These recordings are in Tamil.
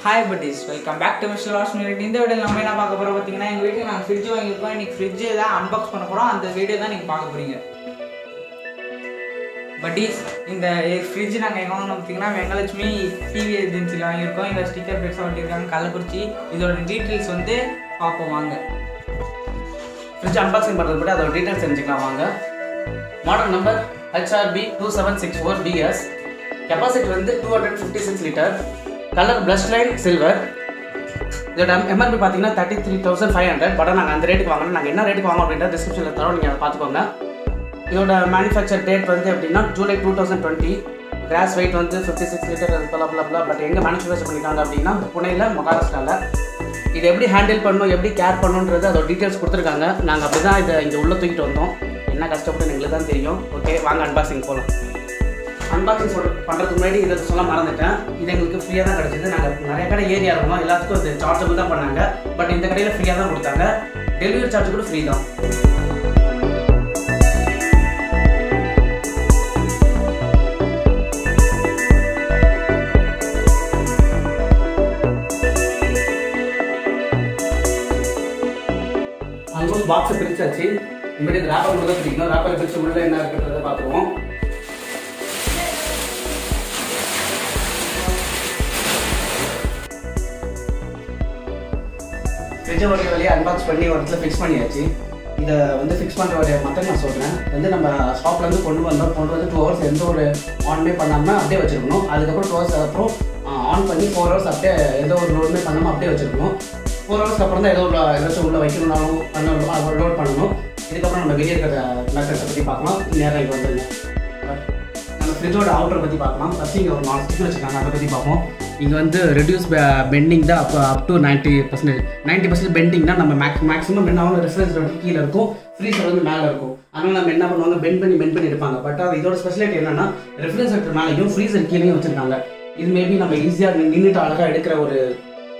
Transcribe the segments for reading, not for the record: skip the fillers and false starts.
Hi buddies, welcome back to Mr. Lost Minute. இந்த வீடியோல நம்ம என்ன பார்க்க போறோம் பாத்தீங்கன்னா எங்க வீட்ல நான் ஃப்ரிட்ஜ் வாங்கிருக்கோம். இன்னைக்கு ஃப்ரிட்ஜ் தான் அன்பாக்ஸ் பண்ண போறோம். அந்த வீடியோ தான் நீங்க பார்க்க போறீங்க. buddies இந்த ஃப்ரிட்ஜ் நாங்க எங்க வாங்குனோம் பாத்தீங்கன்னா வெங்கலட்சுமி டிவி ஏஜென்சில வாங்கிருக்கோம். இந்த ஸ்டிக்கர் பிளேட்ஸ் ஒட்டிருக்காங்க கள்ளக்குறிச்சி. இதோட டீடைல்ஸ் வந்து பாப்போம் வாங்க. ஃப்ரிட்ஜ் அன்பாக்சிங் பண்றது கூட அதோட டீடைல்ஸ் தெரிஞ்சுக்கலாம் வாங்க. Model number HRB-2764 BS. Capacity வந்து 256 litre. Colour blush line silver. இதோட MRP பார்த்தீங்கன்னா 33,500. பட் நாங்கள் அந்த ரேட்டுக்கு வாங்கணும். நாங்கள் என்ன ரேட்டுக்கு வாங்கணும் அப்படின்ற டிஸ்கிரிப்ஷனில் தரோம், நீங்கள் அதை பார்த்துக்கோங்க. இதோட மேனுஃபேக்சர் டேட் வந்து எப்படின்னா ஜூலை 2020. கிராஸ் வெயிட் வந்து 56 லிட்டர் பல. பட் எங்கே மேனுஃபேக்சர் பண்ணியிருக்காங்க அப்படின்னா புனேயில் மகாராஷ்டிராவில். இது எப்படி ஹேண்டில் பண்ணணும், எப்படி கேர் பண்ணணுன்றது அதோட டீட்டெயில்ஸ் கொடுத்துருக்காங்க. நாங்கள் அப்படி தான் இதை இங்கே உள்ளே தூக்கிட்டு வந்தோம். என்ன கஷ்டப்பட்டு எங்களுக்கு தான் தெரியும். ஓகே வாங்க அன்பாக்சிங் போகலாம். அன்பாக்சிங் பண்ணுறதுக்கு முன்னாடி இதை சொல்ல மறந்துட்டேன். இது எங்களுக்கு ஃப்ரீயாக தான் கிடச்சிது. நாங்கள் நிறைய கடை ஏரியா இருக்கோம், எல்லாத்துக்கும் இது சார்ஜபிள் தான் பண்ணாங்க. பட் இந்த கடையில் ஃப்ரீயாக தான் கொடுத்தாங்க. டெலிவரி சார்ஜ் கூட ஃப்ரீ தான். ஆல்மோஸ்ட் பாக்ஸை பிரிச்சாச்சு. இனிமேல் இது ராப்பர் மட்டும் தான் பிரிக்கணும். ராப்பரை பிரித்து உள்ள என்ன இருக்குன்றதை பார்த்துருவோம். ஃப்ரிட்ஜை வழியாக அன்பாக்ஸ் பண்ணி ஒரு இடத்துல ஃபிக்ஸ் பண்ணியாச்சு. இதை வந்து ஃபிக்ஸ் பண்ணுற ஒரு மட்டும் நான் சொல்கிறேன். வந்து நம்ம ஷாப்லேருந்து கொண்டு வந்து 2 ஹவர்ஸ் எந்த ஒரு ஆன்மே பண்ணாமல் அப்படியே வச்சுருக்கணும். அதுக்கப்புறம் 2 ஹவர்ஸ் அப்புறம் ஆன் பண்ணி 4 ஹவர்ஸ் அப்படியே எந்த ஒரு லோடுமே பண்ணாமல் அப்படியே வச்சுருக்கணும். 4 ஹவர்ஸ்க்கு அப்புறம் தான் ஏதாச்சும் உள்ளே வைக்கணும்னாலும் பண்ணணும், அதை லோட் பண்ணணும். இதுக்கப்புறம் நம்ம வெளியே இருக்கிற மெத்தட்ஸை பற்றி பார்க்கலாம். நேரம் இங்கே வந்துடுங்க. நம்ம ஃப்ரிட்ஜோட அவுட்டரை பற்றி பார்க்கலாம். ஃபஸ்ட்டு இங்கே ஒரு 4 ஸ்டிக் வச்சுருக்காங்க, அதை பற்றி பார்ப்போம். இங்கே வந்து ரெடியூஸ் பெண்டிங் தான் அப் டு 90% பெண்டிங்னா நம்ம மேக்ஸிமம் என்ன ஆகும், ரெஃபரன்ஸ் வந்து கீழே இருக்கும், ஃப்ரீசர் வந்து மேலே இருக்கும். அதனால் நம்ம என்ன பண்ணுவாங்க, பெண்ட் பண்ணி எடுப்பாங்க. பட் அது இதோட ஸ்பெஷாலிட்டி என்னன்னா ரெஃபரன்ஸ் மேலேயும் ஃப்ரீசர் கீழேயும் வச்சுருக்காங்க. இது மேபி நம்ம ஈஸியாக நின்றுட்டு அழகாக எடுக்கிற ஒரு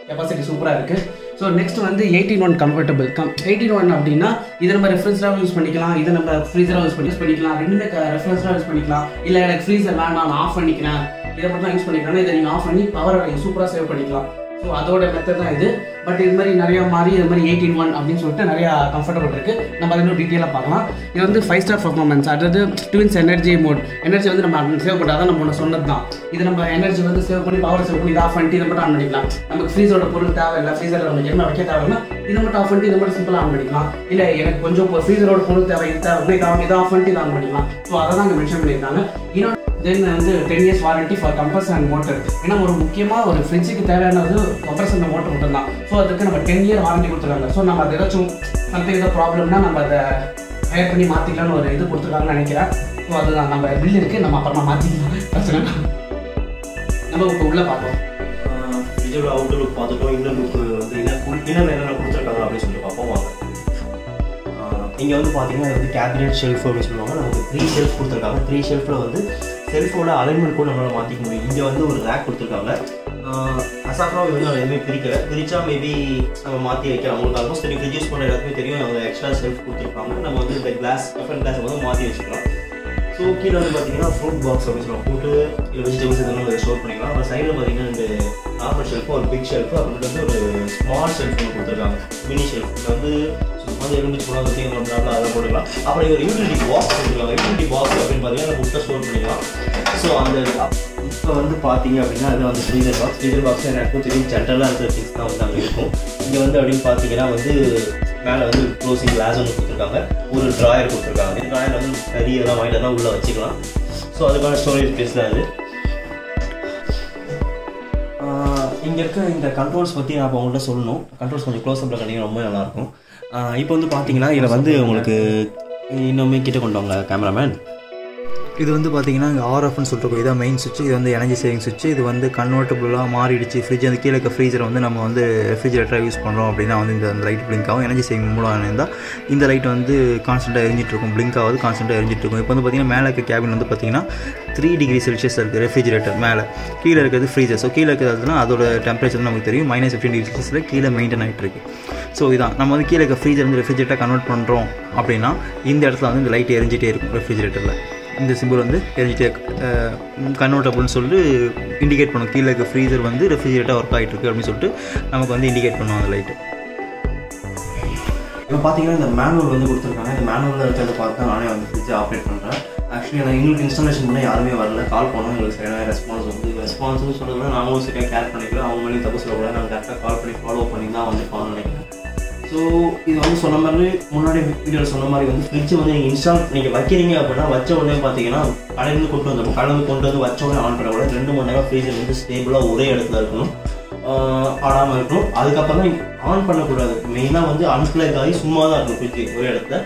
கெப்பாசிட்டி சூப்பராக இருக்குது. ஸோ நெக்ஸ்ட் வந்து 18-1 கம்ஃபர்டபுள் 18-1 அப்படின்னா இதை நம்ம ரெஃபரன்ஸாக யூஸ் பண்ணிக்கலாம், இதை நம்ம ஃப்ரீசராக யூஸ் பண்ணிக்கலாம். ரெண்டுமே ரெஃபரன்ஸாக யூஸ் பண்ணிக்கலாம். இல்லை எனக்கு ஃப்ரீசர் வேணாம், நான் ஆஃப் பண்ணிக்கிறேன், இதை மட்டும் யூஸ் பண்ணிக்கிறேன்னா இதை நீங்கள் ஆஃப் பண்ணி பவரை சூப்பராக சேவ் பண்ணிக்கலாம். ஸோ அதோட மெத்தட் தான் இது. பட் இது மாதிரி நிறைய மாதிரி இது மாதிரி 18-1 அப்படின்னு சொல்லிட்டு நிறையா கம்ஃபர்டபுள் இருக்குது. நம்ம அதை இன்னும் டீட்டெயிலாக பார்க்கலாம். இது வந்து 5 ஸ்டார் பர்ஃபார்மன்ஸ், அதாவது ட்வின்ஸ் எனர்ஜி மோட். எனர்ஜி வந்து நம்ம சேவ் பண்ணால் தான் நம்ம ஒன்று சொன்னது தான். இது நம்ம எனர்ஜி வந்து சேவ் பண்ணி பவர் சேவ் பண்ணி இதை ஆஃப் பண்ணிட்டு இதை மட்டும் ஆன் பண்ணிக்கலாம். நமக்கு ஃப்ரீஸரோட பொருள் தேவையில்லை, ஃப்ரீசரில் நமக்கு என்ன வைக்க தேவைன்னா இதை மட்டும் ஆஃப் பண்ணிட்டு இதை மட்டும் சிம்பிளாக ஆன் பண்ணிக்கலாம். இல்லை எனக்கு கொஞ்சம் ஃப்ரீசரோட பொருள் தேவை இதை ஆஃப் பண்ணிட்டு இதை ஆன் பண்ணிக்கலாம். ஸோ அதை தான் இங்கே மென்ஷன் பண்ணியிருக்காங்க. இன்னொன்று தென் வந்து 10 years warranty for compressor and motor. ஏன்னா ஒரு முக்கியமாக ஒரு ஃப்ரிட்ஜுக்கு தேவையானது கம்ப்ரஸர் அண்ட் மோட்டர் மட்டும் தான். ஸோ அதுக்கு நம்ம 10 year வாரண்டி கொடுத்துருக்காங்க. ஸோ நம்ம அது ஏதாச்சும் சம்திங் ஏதோ ப்ராப்ளம்னா நம்ம அதை ஹையர் பண்ணி மாற்றிக்கலாம்னு ஒரு இது கொடுத்துருக்காங்கன்னு நினைக்கிறேன். ஸோ அதுதான் நம்ம பில் இருக்குது, நம்ம அப்புறமா மாற்றிக்கலாம், பிரச்சனை. நம்ம இப்போ உள்ளே பார்த்தோம். ஃப்ரிட்ஜோட அவுட்டர் லுக் பார்த்துட்டோம். இன்னும் லுக் வந்து என்னென்ன கொடுத்துருக்காங்க அப்படின்னு சொல்லிட்டு பார்ப்போம் வாங்க. இங்கே வந்து பார்த்தீங்கன்னா இது வந்து கேபினெட் ஷெல்ஃப் அப்படின்னு சொல்லுவாங்க. நமக்கு 3 ஷெல்ஃப் கொடுத்துருக்காங்க. 3 ஷெல்ஃபில் வந்து செல்ஃபோட அலைன்மெண்ட் கூட நம்மளால் மாற்றிக்க முடியும். இங்கே வந்து ஒரு ரேக் கொடுத்துருக்காங்க. அசாஃப்ராக வந்து நம்ம எதுவுமே பிரித்தா மேபி நம்ம மாற்றி வைக்கலாம். அவங்களுக்கு ஆல்மோஸ்ட் தெரியும், ஃப்ரிட்ஜ் யூஸ் பண்ண எல்லாத்துக்குமே தெரியும். அவங்க எக்ஸ்ட்ரா செல்ஃப் கொடுத்துருக்காங்க. நம்ம வந்து இந்த டிஃபரெண்ட் கிளாஸை வந்து மாற்றி வச்சுக்கலாம். ஸோ கீழே வந்து பார்த்தீங்கன்னா ஃப்ரூட் பாக்ஸ் அப்படின்னு சொல்லுவாங்க, ஃப்ரூட்டு இல்லை வெஜிடபிள்ஸ் இதெல்லாம் ஸ்டோர் பண்ணிக்கலாம். அப்புறம் சைடில் பார்த்தீங்கன்னா இந்த நார்மல் ஷெல்ஃபு, ஒரு பிக் ஷெல்ஃபு, அப்புறம் வந்து ஒரு ஸ்மால் ஷெல்ஃப் ஒன்று கொடுத்துருக்காங்க, மினி ஷெல்ஃப். இது வந்து வந்து எலுமிச்சு போனால் பார்த்தீங்கன்னா அதை போட்டுக்கலாம். அப்புறம் ஒரு யூட்டிலிட்டி பாக்ஸ் கொடுத்துருக்காங்க. யூட்டிலிட்டி பாக்ஸ் அப்படின்னு பார்த்தீங்கன்னா நம்ம முட்டை ஸ்டோர் பண்ணிக்கலாம். ஸோ அந்த இப்போ வந்து பார்த்தீங்க அப்படின்னா அது வந்து ஃப்ரீசர் பாக்ஸ் எனக்கு தெரியும் ஜென்ரலாக இருக்கிற திங்ஸ் தான் வந்து அங்கே இருக்கும். இங்கே வந்து அப்படின்னு பார்த்தீங்கன்னா வந்து மேலே வந்து க்ளோசிங் கிளாஸ் ஒன்று கொடுத்துருக்காங்க, ஒரு ட்ராயர் கொடுத்துருக்காங்க. இந்த ட்ராயர் வந்து கறி எல்லாம் வாங்கிட்டு தான் உள்ளே வச்சுக்கலாம். ஸோ அதுக்கான ஸ்டோரேஜ் ஸ்பேஸ் தான் அது. இங்கே இருக்க இந்த கண்ட்ரோல்ஸ் பற்றி நான் இப்போ உங்கள்கிட்ட சொல்லணும். கண்ட்ரோல்ஸ் கொஞ்சம் க்ளோஸ்அப்பில் கண்டிப்பாக ரொம்ப நல்லாயிருக்கும். இப்போ வந்து பார்த்தீங்கன்னா இதில் வந்து உங்களுக்கு இன்னுமே கிட்ட கொண்டு வாங்க கேமராமேன். இது வந்து பார்த்தீங்கன்னா இங்கே ஆர்எஃப்னு சொல்லிட்டு இதான் மெயின் சுவிட்ச். இது வந்து எனர்ஜி சேவிங் சுவிட்ச். இது வந்து கன்வெர்ட்டபுளாக மாறிடுச்சு. ஃப்ரிட்ஜ் வந்து கீழே இருக்க ஃப்ரீசரை வந்து நம்ம வந்து ரெஃப்ரிஜரேட்டராக யூஸ் பண்ணுறோம் அப்படின்னா வந்து இந்த லைட் பிளிங்க் ஆகும். எனர்ஜி சேவிங் மூலம் இருந்தால் இந்த லைட் வந்து கான்ஸ்டன்ட்டாக எரிஞ்சிட்ருக்கும், பிளிங்க் ஆகுது, கான்ஸ்டன்ட்டாக எரிஞ்சிட்ருக்கும். இப்போ வந்து பார்த்தீங்கன்னா மேலே இருக்க கேபின் வந்து பார்த்தீங்கன்னா 3 டிகிரி செல்சியஸ் இருக்குது ரெஃப்ரிஜரேட்டர் மேலே. கீழே இருக்கிறது ஃப்ரீசர். ஸோ கீழே இருக்கிறதுனா அதோட டெம்பரேச்சர் நமக்கு தெரியும் -15 டிகிரி செல்சியஸில் கீழே மெயின்டைன் ஆகிட்டு இருக்கு. ஸோ இதான் நம்ம வந்து கீழே இருக்க ஃப்ரீசர் வந்து ரெஃப்ரிஜரேட்டராக கன்வெர்ட் பண்ணுறோம் அப்படின்னா இந்த இடத்துல வந்து இந்த லைட் எரிஞ்சிட்டே இருக்கும் ரெஃப்ரிஜரேட்டரில். இந்த சிம்பிள் வந்து எரிஞ்சிட்டே கன்வெர்ட்டபுள்னு சொல்லிட்டு இண்டிகேட் பண்ணும். கீழே இருக்க ஃப்ரீசர் வந்து ரெஃப்ரிஜரேட்டாக ஒர்க் ஆகிட்டு இருக்குது அப்படின்னு சொல்லிட்டு நமக்கு வந்து இண்டிகேட் பண்ணுவோம் அந்த லைட்டு. இப்போ பார்த்தீங்கன்னா இந்த மேனுவல் வந்து கொடுத்துருக்காங்க. இந்த மேனுவலில் இருக்கிறத பார்த்து நானே வந்து ஃப்ரிட்ஜை ஆப்ரேட் பண்ணுறேன். ஆக்சுவலி நான் எங்களுக்கு இன்ஸ்டாலேஷன் பண்ண யாருமே வரல. கால் பண்ணோம், எங்களுக்கு சரியான ரெஸ்பான்ஸ்னு சொல்கிறதுனா நாங்களும் சரியாக கேர் பண்ணிக்கலாம். அவங்க மேலேயும் தப்பு சொல்லக்கூடாது. நாங்கள் கரெக்டாக கால் பண்ணி ஃபாலோ பண்ணி தான் வந்து பண்ண நினைக்கிறேன். ஸோ இது வந்து சொன்ன மாதிரி முன்னாடி வீடியோவில் சொன்ன மாதிரி வந்து ஃப்ரிட்ஜ் வந்து நீங்கள் வைக்கிறீங்க அப்படின்னா வச்ச உடனே பார்த்தீங்கன்னா கடையிலேருந்து கொண்டு வந்துடும். கடையிலேருந்து கொண்டு வந்து வச்ச உடனே ஆன் பண்ணக்கூடாது. 2 மணி நேரம் ஃப்ரீஜர் வந்து ஸ்டேபிளாக ஒரே இடத்துல இருக்கணும், ஆடாமல் இருக்கணும். அதுக்கப்புறம் தான் ஆன் பண்ணக்கூடாது. மெயினாக வந்து அன்பிளக் ஆகி சும்மா தான் இருக்கும் ஃப்ரிட்ஜ் ஒரே இடத்துல.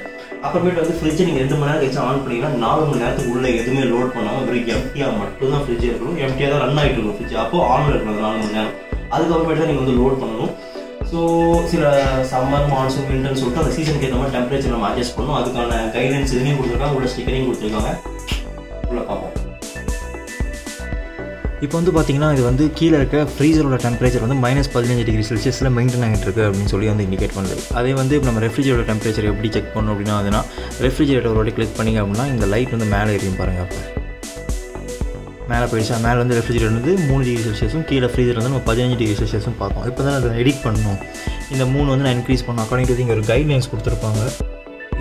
அப்புறமேட்டு வந்து ஃப்ரிட்ஜை நீங்கள் 2 மணி நேரம் கழிச்சு ஆன் பண்ணிங்கன்னா 4 மணி நேரத்துக்கு உள்ளே எதுவுமே லோட் பண்ணாமல் வெறும் எம்டியாக மட்டும் தான் ஃப்ரிட்ஜ் இருக்கணும். எம்டியாக தான் ரன் ஆகிட்டு இருக்கும் ஃப்ரிட்ஜ். அப்போது ஆனில் இருக்கணும் 4 மணி நேரம். அதுக்கப்புறமேட்டு தான் நீங்கள் வந்து லோட் பண்ணணும். ஸோ சில சம்மர் மான்சூன் விண்டர்னு சொல்லிட்டு அந்த சீசனுக்கு ஏற்ற மாதிரி டெம்பரேச்சர் நம்ம அட்ஜஸ்ட் பண்ணணும். அதுக்கான கைட்லைன்ஸ் இதுலேயும் கொடுத்துருக்காங்க, உள்ள ஸ்டிக்கரையும் கொடுத்துருக்காங்க. உள்ள பார்ப்போம். இப்போ வந்து பார்த்திங்கன்னா இது வந்து கீழே இருக்க ஃப்ரீசரோட டெம்பரேச்சர் வந்து -15 டிகிரி செல்சியஸில் மெயின்டைன் ஆகிட்டு இருக்குது அப்படின்னு சொல்லி வந்து இண்டிகேட் பண்ணுது. அதே வந்து இப்போ நம்ம ரெஃப்ரிஜரேட்டர் டெம்பரேச்சர் எப்படி செக் பண்ணணும் அப்படின்னா அதுனா ரெஃப்ரிஜரேட்டரோட கிளிக் பண்ணிங்க அப்படின்னா இந்த லைட் வந்து மேலே எரியும் பாருங்கள். அப்போ மேலே போயிடுச்சா, மேலே வந்து ரெஃப்ரிஜரேட்டர் வந்து 3 டிகிரி செல்சியஸும் கீழே ஃப்ரீசர் வந்து நம்ம 15 டிகிரி செல்சியஸும் பார்ப்போம். இப்போ தான் அதை எடிட் பண்ணணும். இந்த 3 வந்து நான் இன்க்ரீஸ் பண்ணணும். அக்கார்டிங் டு இங்கே ஒரு கைட்லைன்ஸ் கொடுத்துருப்பாங்க.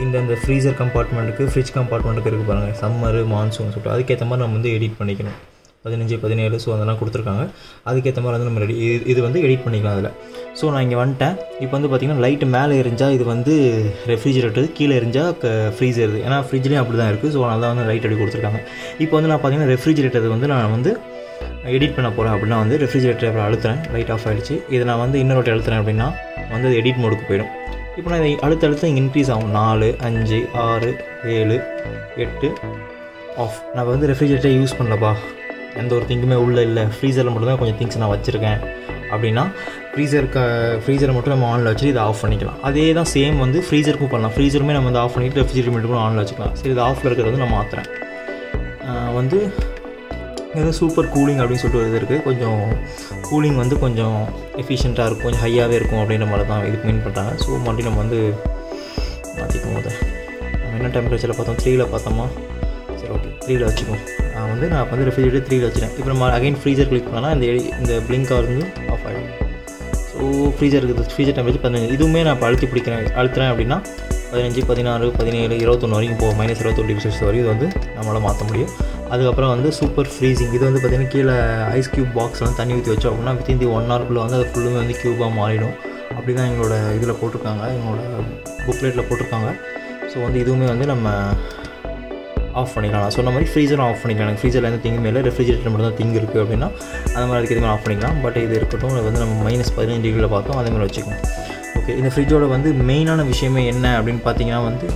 இந்த ஃப்ரீசர் கம்பார்ட்மெண்ட்டுக்கு ஃப்ரிட்ஜ் கம்பார்ட்மெண்ட்டுக்கு இருக்குது பாருங்கள், சம்மர் மான்சூன் சொல்லிட்டு அதுக்கேற்ற மாதிரி நம்ம வந்து எடிட் பண்ணிக்கணும். 15 17 ஸோ அதெல்லாம் கொடுத்துருக்காங்க. அதுக்கேற்ற மாதிரி வந்து நம்ம இது வந்து எடிட் பண்ணிக்கலாம் அதில். ஸோ நான் இங்கே வந்துட்டேன். இப்போ வந்து பார்த்திங்கன்னா லைட்டு மேலே எரிஞ்சால் இது வந்து ரெஃப்ரிஜரேட்டர், கீழே எரிஞ்சால் ஃப்ரீசர். ஏன்னா ஃப்ரிட்ஜ்லேயும் அப்படி தான் இருக்குது. ஸோ அதனால தான் வந்து லைட் அப்படி கொடுத்துருக்காங்க. இப்போ வந்து நான் பார்த்திங்கன்னா ரெஃப்ரிஜரேட்டர் வந்து நான் வந்து எடிட் பண்ண போகிறேன் அப்படின்னா வந்து ரெஃப்ரிஜரேட்டர் அப்புறம் அழுத்துறேன். லைட் ஆஃப் ஆகிடுச்சு. இதை நான் வந்து இன்னொரு வாட்டி அழுத்துறேன் அப்படின்னா வந்து அது எடிட் மோடுக்கு போயிடும். இப்போ நான் இதை அடுத்து இங்கே இன்க்ரீஸ் ஆகும். 4 5 6 7 8 ஆஃப். நான் வந்து ரெஃப்ரிஜரேட்டர் யூஸ் பண்ணலப்பா, எந்த ஒரு திங்குமே உள்ளே இல்லை, ஃப்ரீசரில் மட்டும் தான் கொஞ்சம் திங்ஸ் நான் வச்சுருக்கேன் அப்படின்னா ஃப்ரீசரை மட்டும் நம்ம ஆனில் வச்சுட்டு இதை ஆஃப் பண்ணிக்கலாம். அதே தான் சேம் வந்து ஃப்ரீசருக்கும் பண்ணலாம். ஃப்ரீசருமே நம்ம வந்து ஆஃப் பண்ணிவிட்டு ரெஃப்ரிஜரேட்டர் ஆனில் வச்சுக்கலாம். சரி, இது ஆஃபில் இருக்கிறது வந்து நான் மாற்றுறேன். வந்து இது சூப்பர் கூலிங் அப்படின்னு சொல்லிட்டு இது இருக்குது. கொஞ்சம் கூலிங் வந்து கொஞ்சம் எஃபிஷியண்ட்டாக இருக்கும், கொஞ்சம் ஹையாகவே இருக்கும் அப்படின்ற மாதிரி தான் இதுக்கு மீன் பண்ணுறாங்க. ஸோ மறுபடியும் நம்ம வந்து மாற்றிக்குவோம். அதை நம்ம என்ன டெம்பரேச்சரில் பார்த்தோம், 3ல் பார்த்தோமா? சரி, ஓகே, 3ல் வச்சுக்குவோம். நான் வந்து ரெஃப்ரிஜரேட்டர் 3ல் வச்சுட்டேன். இப்போ நம்ம அகைன் ஃப்ரீசர் கிளிக் பண்ணால் இந்த பிளிங்காக வந்து ஆஃப் ஆகிடும். So freezer temperature 15. இதுவுமே நான் இப்போ அழுத்துறேன் அப்படின்னா 15 16 17 21 வரைக்கும் போகும். -21 டிகிரி செல்சியஸ் வரைக்கும் இது வந்து நம்மளால் மாற்ற முடியும். அதுக்கப்புறம் வந்து சூப்பர் ஃப்ரீசிங். இது வந்து பார்த்திங்கன்னா கீழே ஐஸ் க்யூப் பாக்ஸில் வந்து தண்ணி ஊற்றி வச்சோம் அப்படின்னா வித்தின் 1 ஹவருக்குள்ளே வந்து அது ஃபுல்லுமே வந்து க்யூபாக மாறிடும். அப்படி தான் எங்களோட இதில் போட்டிருக்காங்க, எங்களோட புக்லெட்டில் போட்டிருக்காங்க. ஸோ வந்து இதுவுமே வந்து நம்ம ஆஃப் பண்ணிக்கலாம். நான் சொன்ன மாதிரி ஃப்ரீசரும் ஆஃப் பண்ணிக்கலாம். எனக்கு ஃப்ரீசரில் எந்த திங்கு மேலே ரெஃப்ரிஜரேட்டர் மட்டும் தான் திங்கு இருக்குது அப்படின்னா அந்த மாதிரி அதுக்கு எதுவுமே ஆஃப் பண்ணிக்கலாம். பட் இது இருக்கட்டும், இது வந்து நம்ம -15 டிகிரியில் பார்த்தோம், அதே மாதிரி வச்சுக்கணும். ஓகே, இந்த ஃப்ரிட்ஜோட வந்து மெயினான விஷயமே என்ன அப்படின்னு பார்த்தீங்கன்னா வந்து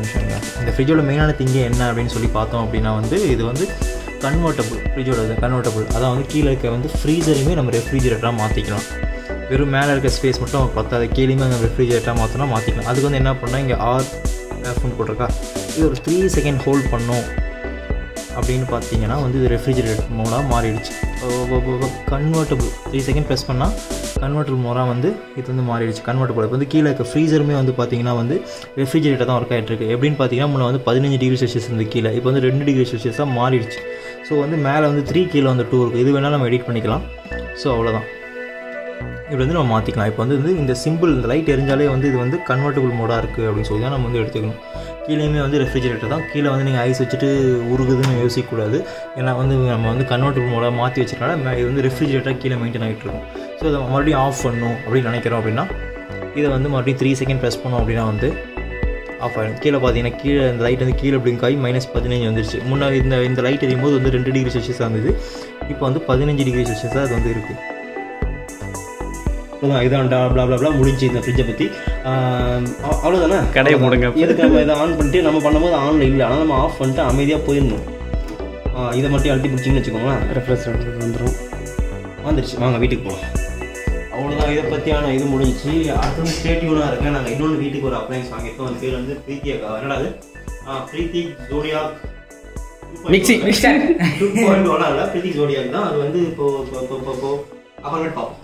விஷயங்க, இந்த ஃப்ரிட்ஜோட மெயினான திங்கே என்ன அப்படின்னு சொல்லி பார்த்தோம் அப்படின்னா வந்து இது வந்து கன்வெர்ட்டபுள். ஃப்ரிட்ஜோட கன்வெர்ட்டபுள், அதான் வந்து கீழே இருக்க வந்து ஃப்ரீசரையுமே நம்ம ரெஃப்ரிஜரேட்டராக மாற்றிக்கலாம். வெறும் மேலே இருக்க ஸ்பேஸ் மட்டும் பத்தாது, கீழேயுமே அந்த ரெஃப்ரிஜரேட்டராக மாற்றினா மாற்றிக்கலாம். அதுக்கு வந்து என்ன பண்ணால் இங்கே ஆர்எஃப்னு போட்டிருக்கா, இது ஒரு 3 செகண்ட் ஹோல்ட் பண்ணோம் அப்படின்னு பார்த்தீங்கன்னா வந்து இது ரெஃப்ரிஜரேட்டர் மோடாக மாறிடுச்சு. கன்வெர்ட்டபுள் 3 செகண்ட் ப்ரெஸ் பண்ணால் கன்வெர்ட்டபுள் மோடாக வந்து இது வந்து மாறிடுச்சு. கன்வெர்ட்டபுள் இப்போ வந்து கீழே இருக்க ஃப்ரீசருமே வந்து பார்த்திங்கன்னா வந்து ரெஃப்ரிஜரேட்டர் தான் ஒர்க் ஆகிட்டு இருக்குது. எப்படின்னு பார்த்தீங்கன்னா முன்னே வந்து 15 டிகிரி செல்சியஸ் இருந்து கீழே இப்போ வந்து 2 டிகிரி செல்சியஸாக மாறிடுச்சு. ஸோ வந்து மேலே வந்து 3 கீழே வந்து 2 இருக்குது. இது வேணால் நம்ம எடிட் பண்ணிக்கலாம். ஸோ அவ்வளோதான், இப்படி வந்து நம்ம மாற்றிக்கலாம். இப்போ வந்து இந்த சிம்பிள், இந்த லைட் எரிஞ்சாலே வந்து இது வந்து கன்வெர்ட்டபுள் மோடாக இருக்குது அப்படின்னு சொல்லி தான் நம்ம வந்து எடுத்துக்கணும். கீழேயுமே வந்து ரெஃப்ரிஜரேட்டர் தான். கீழே வந்து நீங்கள் ஐஸ் வச்சுட்டு உருகுதுன்னு யோசிக்கக்கூடாது. ஏன்னா வந்து நம்ம வந்து கன்வெர்ட்டபுள் மோடாக மாற்றி வச்சுருக்கனால இது வந்து ரெஃப்ரிஜரேட்டராக கீழே மெயின்டைன் ஆகிட்டு இருக்கும். ஸோ இதை மறுபடியும் ஆஃப் பண்ணணும் அப்படின்னு நினைக்கிறோம் அப்படின்னா இதை வந்து மறுபடியும் 3 செகண்ட் ப்ரெஸ் பண்ணோம் அப்படின்னா வந்து ஆஃப் ஆகிடும். கீழே பார்த்தீங்கன்னா கீழே இந்த லைட் வந்து கீழே பிளிங்க் ஆகி -15 வந்துருச்சு. முன்னாடி இந்த லைட் எரியும் போது வந்து 2 டிகிரி செல்சியஸாக இருந்தது. இப்போ வந்து 15 டிகிரி செல்சியஸாக அது வந்து இருக்குது. இதான் ப்ளா முடிஞ்சு இந்த ஃப்ரிட்ஜை பற்றி அவ்வளோதானே. கடையை போடுங்க. எதுக்கு நம்ம இதை ஆன் பண்ணிட்டு நம்ம பண்ணும்போது ஆனில் இல்லை, ஆனால் நம்ம ஆஃப் பண்ணிட்டு அமைதியாக போயிடணும். இதை மட்டும் அழுத்தி பிடிச்சிங்கன்னு வச்சுக்கோங்களேன், ரெஃப்ரிஜரேட்டர் வந்துருச்சு. வாங்க வீட்டுக்கு போகலாம். அவ்வளோதான், இதை பற்றியான இது முடிஞ்சிச்சு. அடுத்து ஸ்டேட்யூனாக இருக்கேன். நாங்கள் இன்னொன்று வீட்டுக்கு ஒரு அப்ளைன்ஸ் வாங்கியிருக்கோம். அந்த பேர் வந்து பிரீத்தியா, என்னடாது பிரீத்தி ஜோடியாக் மிக்ஸி 2.1 இல்லை, பிரீத்தி ஜோடியாக் தான். அது வந்து இப்போ அப்புறமேட்டு பார்ப்போம்.